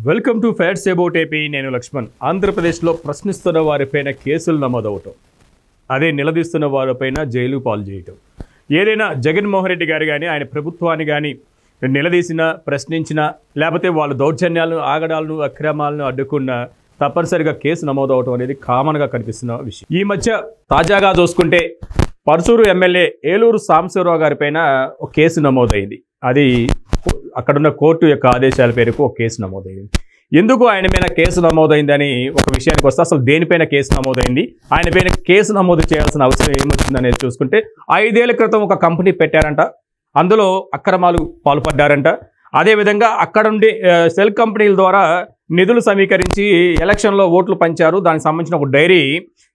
Welcome to fats about AP. నేను లక్ష్మణ్. ఆంధ్రప్రదేశ్లో ప్రశ్నిస్తున్న వారిపైన కేసులు నమోదవటం, అదే నిలదీస్తున్న వారిపైన జైలు పాలు చేయటం, ఏదైనా జగన్మోహన్ రెడ్డి గారు కానీ ఆయన ప్రభుత్వాన్ని కానీ నిలదీసిన, ప్రశ్నించిన, లేకపోతే వాళ్ళ దౌర్జన్యాలను, ఆగడాలను, అక్రమాలను అడ్డుకున్న తప్పనిసరిగా కేసు నమోదవటం అనేది కామన్గా కనిపిస్తున్న విషయం. ఈ మధ్య తాజాగా చూసుకుంటే పర్చూరు ఎమ్మెల్యే ఏలూరు సాంబశివరావు గారిపైన ఒక కేసు నమోదైంది. అది అక్కడున్న కోర్టు యొక్క ఆదేశాల పేరుకు ఒక కేసు నమోదైంది. ఎందుకు ఆయన పైన కేసు నమోదైందని ఒక విషయానికి వస్తే, అసలు దేనిపైన కేసు నమోదైంది, ఆయన పైన కేసు నమోదు చేయాల్సిన అవసరం ఏమొచ్చిందనేది చూసుకుంటే, 5 ఏళ్ల క్రితం ఒక కంపెనీ పెట్టారంట, అందులో అక్రమాలు పాల్పడ్డారంట. అదేవిధంగా అక్కడ ఉండి సెల్ కంపెనీల ద్వారా నిధులు సమీకరించి ఎలక్షన్లో ఓట్లు పంచారు. దానికి సంబంధించిన ఒక డైరీ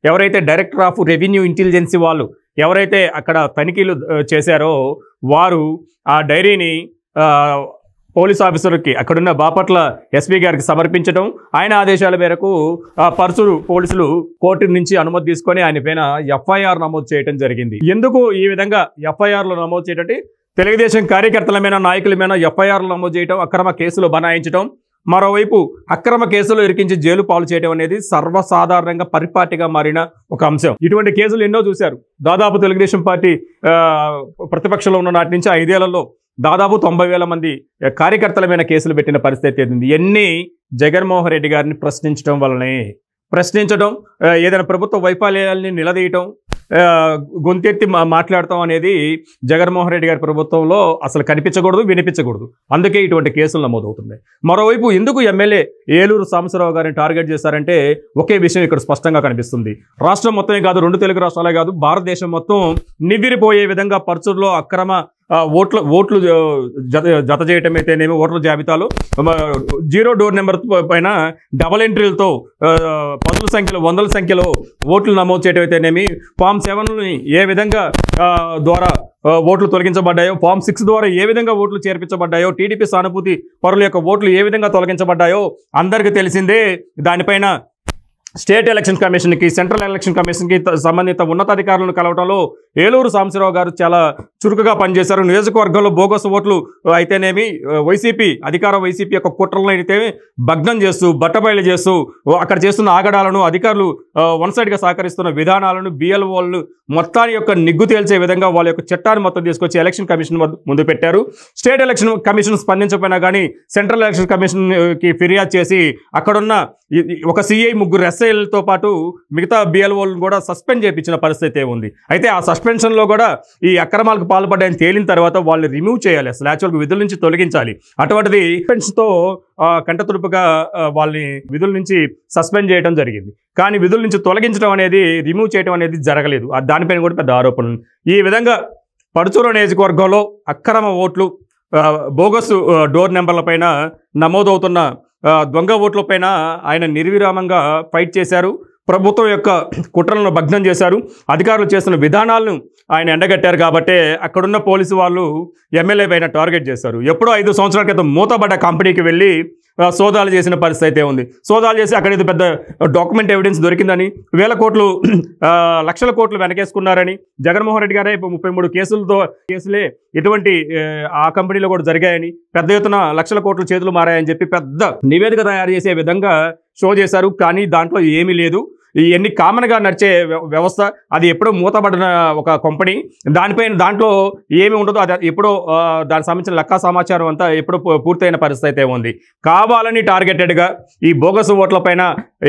ఎవరైతే డైరెక్టర్ ఆఫ్ రెవెన్యూ ఇంటెలిజెన్సీ వాళ్ళు ఎవరైతే అక్కడ తనిఖీలు చేశారో వారు ఆ డైరీని పోలీస్ ఆఫీసర్కి, అక్కడున్న బాపట్ల ఎస్పీ గారికి సమర్పించడం, ఆయన ఆదేశాల మేరకు పర్చూరు పోలీసులు కోర్టు నుంచి అనుమతి తీసుకొని ఆయన పైన ఎఫ్ఐఆర్ నమోదు చేయడం జరిగింది. ఎందుకు ఈ విధంగా ఎఫ్ఐఆర్లు నమోదు చేయడం? తెలుగుదేశం కార్యకర్తల మీద, నాయకుల మీద ఎఫ్ఐఆర్లు నమోదు చేయడం, అక్రమ కేసులు బనాయించడం, మరోవైపు అక్రమ కేసులు ఇరికించి జైలు పాలు చేయడం అనేది సర్వసాధారణంగా పరిపాటిగా మారిన ఒక అంశం. ఇటువంటి కేసులు ఎన్నో చూశారు. దాదాపు తెలుగుదేశం పార్టీ ప్రతిపక్షంలో ఉన్న నాటి నుంచి 5 ఏళ్లలో దాదాపు 90,000 మంది కార్యకర్తల మీద కేసులు పెట్టిన పరిస్థితి ఉంది. ఎన్ని జగన్మోహన్ రెడ్డి గారిని ప్రశ్నించడం వల్లనే, ప్రశ్నించడం, ఏదైనా ప్రభుత్వ వైఫల్యాలని నిలదీయటం, గొంతెత్తి మాట్లాడటం అనేది జగన్మోహన్ రెడ్డి గారి ప్రభుత్వంలో అసలు కనిపించకూడదు, వినిపించకూడదు. అందుకే ఇటువంటి కేసులు నమోదవుతున్నాయి. మరోవైపు ఎందుకు ఎమ్మెల్యే ఏలూరు సాంబశివరావు గారిని టార్గెట్ చేశారంటే, ఒకే విషయం ఇక్కడ స్పష్టంగా కనిపిస్తుంది. రాష్ట్రం మొత్తమే కాదు, 2 తెలుగు రాష్ట్రాలే కాదు, భారతదేశం మొత్తం నివ్విరిపోయే విధంగా పర్చూరులో అక్రమ ఓట్లు జత చేయటం అయితేనేమి, ఓట్ల జాబితాలో 0 డోర్ నెంబర్ పైన డబల్ ఎంట్రీలతో పదుల సంఖ్యలో, 100ల సంఖ్యలో ఓట్లు నమోదు చేయడం అయితేనేమి, ఫామ్ 7ని ఏ విధంగా ద్వారా ఓట్లు తొలగించబడ్డాయో, ఫామ్ 6 ద్వారా ఏ విధంగా ఓట్లు చేర్పించబడ్డాయో, టీడీపీ సానుభూతి పరుల యొక్క ఓట్లు ఏ విధంగా తొలగించబడ్డాయో అందరికీ తెలిసిందే. దానిపైన స్టేట్ ఎలక్షన్ కమిషన్కి, సెంట్రల్ ఎలక్షన్ కమిషన్కి సంబంధిత ఉన్నతాధికారులను కలవడంలో ఏలూరు సాంబశివరావు గారు చాలా చురుకుగా పనిచేశారు. నియోజకవర్గంలో బోగస్ ఓట్లు అయితేనేమి, వైసీపీ యొక్క కుట్రలను అయితే భగ్నం చేస్తూ, బట్టబయలు చేస్తూ, అక్కడ చేస్తున్న ఆగడాలను, అధికారులు వన్ సైడ్గా సహకరిస్తున్న విధానాలను, బిఎల్ఓలను మొత్తాన్ని యొక్క నిగ్గు తేల్చే విధంగా వాళ్ళ యొక్క చట్టాన్ని మొత్తం తీసుకొచ్చి ఎలక్షన్ కమిషన్ ముందు పెట్టారు. స్టేట్ ఎలక్షన్ కమిషన్ స్పందించకపోయినా కానీ సెంట్రల్ ఎలక్షన్ కమిషన్కి ఫిర్యాదు చేసి అక్కడున్న ఒక సిఐ, 3 ఎస్ఐలతో పాటు మిగతా బిఎల్ఓలను కూడా సస్పెండ్ చేయించిన పరిస్థితి ఉంది. అయితే ఆ సస్పెన్షన్లో కూడా ఈ అక్రమాలకు పాల్పడ్డాయని తేలిన తర్వాత వాళ్ళని రిమూవ్ చేయాలి, అసలు యాక్చువల్గా విధుల నుంచి తొలగించాలి. అటువంటిది సస్పెన్షన్తో కంటతుడుపుగా వాళ్ళని విధుల నుంచి సస్పెండ్ చేయడం జరిగింది. కానీ విధుల నుంచి తొలగించడం అనేది, రిమూవ్ చేయడం అనేది జరగలేదు. దానిపైన కూడా పెద్ద ఆరోపణలు. ఈ విధంగా పర్చూరు నియోజకవర్గంలో అక్రమ ఓట్లు, బోగస్ డోర్ నెంబర్ల పైన నమోదవుతున్న దొంగ ఓట్ల పైన ఆయన నిర్విరామంగా ఫైట్ చేశారు. ప్రభుత్వం యొక్క కుట్రలను భగ్నం చేశారు. అధికారులు చేస్తున్న విధానాలను ఆయన ఎండగట్టారు. కాబట్టే అక్కడున్న పోలీసు వాళ్ళు ఎమ్మెల్యే పైన టార్గెట్ చేశారు. ఎప్పుడో 5 సంవత్సరాల క్రితం మూతబడ్డ కంపెనీకి వెళ్ళి సోదాలు చేసిన పరిస్థితి ఉంది. సోదాలు చేసి అక్కడ ఇది పెద్ద డాక్యుమెంట్ ఎవిడెన్స్ దొరికిందని, లక్షల కోట్లు వెనకేసుకున్నారని, జగన్మోహన్ రెడ్డి గారే 33 కేసులే ఇటువంటి ఆ కంపెనీలో కూడా జరిగాయని, పెద్ద ఎత్తున లక్షల కోట్లు చేతులు మారాయని చెప్పి పెద్ద నివేదిక తయారు చేసే విధంగా షో చేశారు. కానీ దాంట్లో ఏమీ లేదు. ఇవన్నీ కామన్గా నడిచే వ్యవస్థ. అది ఎప్పుడో మూతబడిన ఒక కంపెనీ, దాంట్లో ఏమి ఉండదో అది ఎప్పుడో దానికి సంబంధించిన లెక్క సమాచారం అంతా ఎప్పుడో పూర్తయిన పరిస్థితి అయితే ఉంది. కావాలని టార్గెటెడ్గా ఈ బోగస్ ఓట్ల పైన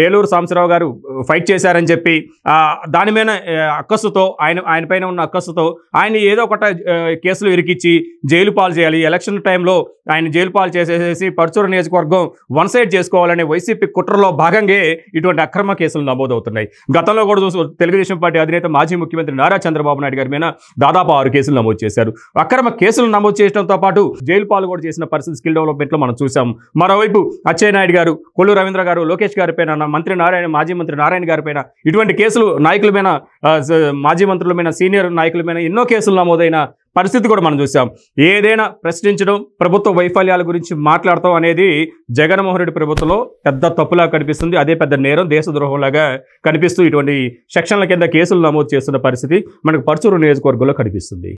ఏలూరు సాంబశివరావు గారు ఫైట్ చేశారని చెప్పి దాని మీద అక్కస్సుతో, ఆయన పైన ఉన్న అక్కస్సుతో ఆయన ఏదో ఒకట కేసులు ఇరికిచ్చి జైలు పాలు చేయాలి, ఎలక్షన్ టైంలో ఆయన జైలు పాలు చేసేసి పర్చూరు నియోజకవర్గం వన్ సైడ్ చేసుకోవాలనే వైసీపీ కుట్రలో భాగంగా ఇటువంటి అక్రమ కేసులు నమోదవుతున్నాయి. గతంలో కూడా తెలుగుదేశం పార్టీ అధినేత, మాజీ ముఖ్యమంత్రి నారా చంద్రబాబు నాయుడు గారి మీద దాదాపు 6 కేసులు నమోదు చేశారు. అక్రమ కేసులు నమోదు చేయడంతో పాటు జైలు పాలు కూడా చేసిన పరిస్థితి స్కిల్ డెవలప్మెంట్లో మనం చూసాం. మరోవైపు అచ్చెన్నాయుడు గారు, కొల్లు రవీంద్ర గారు, లోకేష్ గారి పైన, మాజీ మంత్రి నారాయణ గారి పైన ఇటువంటి కేసులు, నాయకుల మీద, మాజీ మంత్రుల మీద, సీనియర్ నాయకుల మీద ఎన్నో కేసులు నమోదైన పరిస్థితి కూడా మనం చూసాం. ఏదైనా ప్రశ్నించడం, ప్రభుత్వ వైఫల్యాల గురించి మాట్లాడటం అనేది జగన్మోహన్ రెడ్డి ప్రభుత్వంలో పెద్ద తప్పులా కనిపిస్తుంది. అదే పెద్ద నేరం, దేశద్రోహంలాగా కనిపిస్తూ ఇటువంటి సెక్షన్ల కింద కేసులు నమోదు చేస్తున్న పరిస్థితి మనకు పర్చూరు నియోజకవర్గంలో కనిపిస్తుంది.